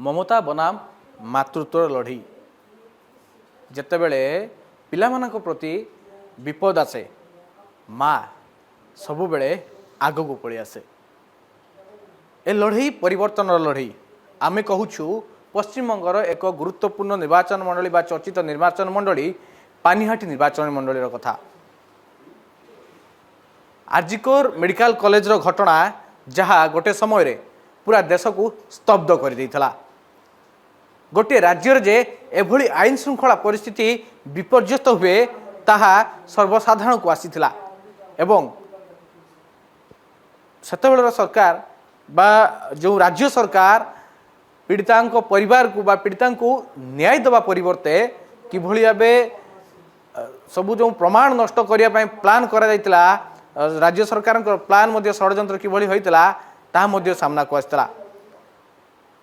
ममता बनाम मातृत्व लड़ी जितेबले पिलामानक प्रति विपद आसे माँ सबु बेले आग को पड़ी आसे ए लड़ई परिवर्तन लड़ई आमे कहूछु पश्चिमबंगर एक गुरुत्वपूर्ण निर्वाचन मंडली बा चर्चित निर्वाचन मंडली पानीहाटी निर्वाचन मंडली कथा आरजिकोर मेडिकल कॉलेज रो घटना जहाँ गोटे समय रे पूरा देश को स्तब्ध कर देइथला गोटे राज्य जे एभली आईन श्रृंखला परिस्थिति विपर्यस्त हुए ताहा सर्वसाधारण को आसीथिला एवं सेतेबेलर सरकार बा जो राज्य सरकार पीड़िता परिवार को बा पीड़िता को न्याय देवा परिवर्ते किभली भाबे सबु जो प्रमाण नष्ट करने प्लान करा जायतिला राज्य सरकार प्लान मध्य षड्यंत्र किभली होइतिला ताहा मध्य सामना को आसला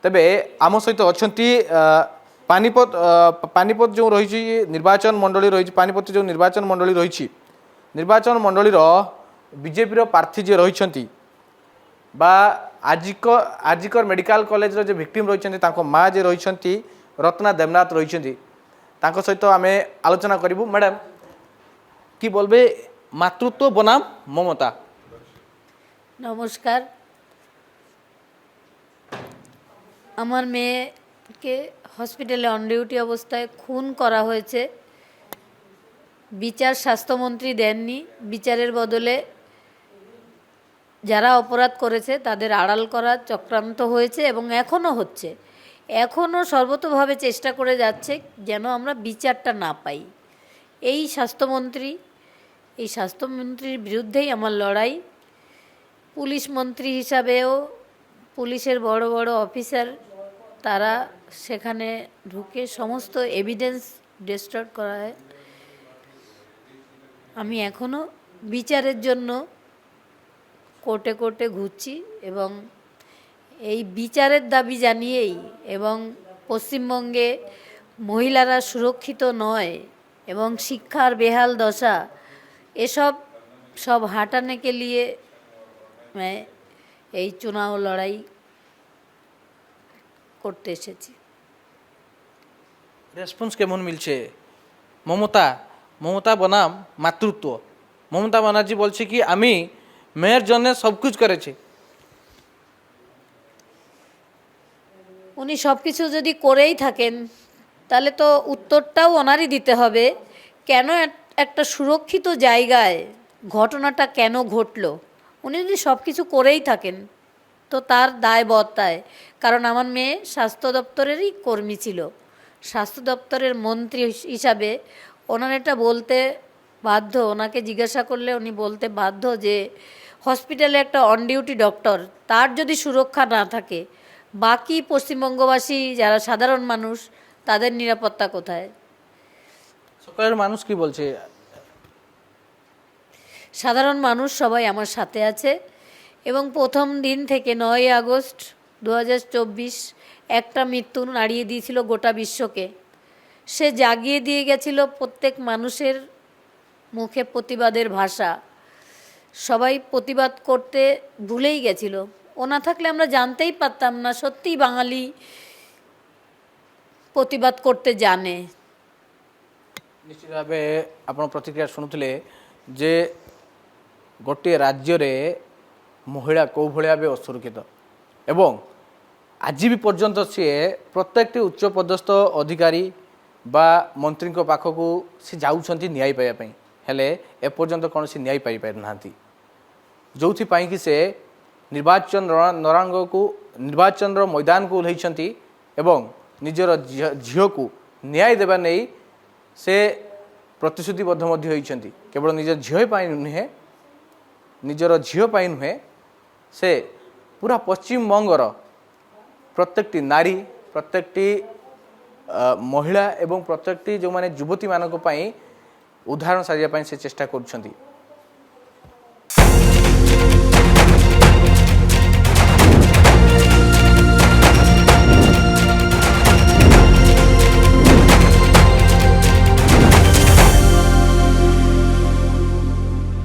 तेबे आम सहित अच्छी पानीपत जो रही निर्वाचन मंडली रही पानीपत जो निर्वाचन मंडली रही निर्वाचन मंडली बीजेपी प्रार्थी जे रही बा आजिकर मेडिकल कॉलेज रो जे विक्टिम रही माँ जे रही रत्ना देवनाथ रही सहित आम आलोचना करूँ मैडम कि बोलबे मातृत्व बनाम ममता। नमस्कार আমার মেয়েকে হসপিটালে অন ডিউটি অবস্থায় খুন করা হয়েছে বিচার স্বাস্থ্যমন্ত্রী দেননি বিচারের বদলে যারা অপরাধ করেছে তাদের আড়াল করা চক্রান্ত হয়েছে এবং এখনো হচ্ছে এখনো সর্বতোভাবে চেষ্টা করে যাচ্ছে যেন আমরা বিচারটা না পাই এই স্বাস্থ্যমন্ত্রীর বিরুদ্ধেই আমার লড়াই পুলিশ মন্ত্রী হিসাবেও পুলিশের বড় বড় অফিসার তারা সেখানে ঢুকে সমস্ত এভিডেন্স ডিস্ট্রয় করা হয় আমি এখনো বিচারের জন্য কোর্টে কোর্টে ঘুরছি এবং এই বিচারের দাবি জানিয়েই এবং পশ্চিমবঙ্গে মহিলারা সুরক্ষিত নয় এবং শিক্ষার বেহাল দশা এসব সব हटाने के लिए मैं এই চুনাও লড়াই করতে এসেছি। রেসপন্স কেমন মিলছে মমতা বনাম মাতৃত্ব মমতা ব্যানার্জি বলছে কি আমি মেয়ের জন্য সব কিছু করেছি উনি সব কিছু যদি করেই থাকেন তাহলে তো উত্তরটাও ওনারই দিতে হবে কেন একটা সুরক্ষিত জায়গায় ঘটনাটা কেন ঘটলো উনি যদি সব কিছু করেই থাকেন তো তার দায়বদ্ধতায় কারণ আমার মেয়ে স্বাস্থ্য দপ্তরেরই কর্মী ছিল স্বাস্থ্য দপ্তরের মন্ত্রী হিসাবে ওনার এটা বলতে বাধ্য ওনাকে জিজ্ঞাসা করলে উনি বলতে বাধ্য যে হসপিটালে একটা অন ডিউটি ডক্টর তার যদি সুরক্ষা না থাকে বাকি পশ্চিমবঙ্গবাসী যারা সাধারণ মানুষ তাদের নিরাপত্তা কোথায় সকলের মানুষ কি বলছে সাধারণ মানুষ সবাই আমার সাথে আছে এবং প্রথম দিন থেকে 9 আগস্ট 2024 একটা মৃত্যু নাড়িয়ে দিয়েছিল গোটা বিশ্বকে সে জাগিয়ে দিয়ে গেছিল প্রত্যেক মানুষের মুখে প্রতিবাদের ভাষা সবাই প্রতিবাদ করতে ভুলেই গেছিল ও না থাকলে আমরা জানতেই পারতাম না সত্যিই বাঙালি প্রতিবাদ করতে জানে নিশ্চিতভাবে আপনার প্রতিক্রিয়া শুনুলে যে गोटे राज्य रे महिला कौ भाया असुरक्षित एवं आज भी पर्यंत सी प्रत्येक उच्च पदस्थ अधिकारी बा मंत्री पाखक सी जाऊँच न्याय पाइबापी हेले एपर्यंत कौन सी न्याय पाई पारि जो कि से निर्वाचन नरांग को निर्वाचन मैदान को ओह्लैंट एवं निजर झील को न्याय देवा नहीं से प्रतिश्रुतिबद्ध होती केवल निज झील नुहे निजर झील नुहे से पूरा पश्चिमबंगर प्रत्येक नारी प्रत्येक महिला एवं प्रत्येक जो माने युवती मानक उदाहरण साजिया से चेष्टा कर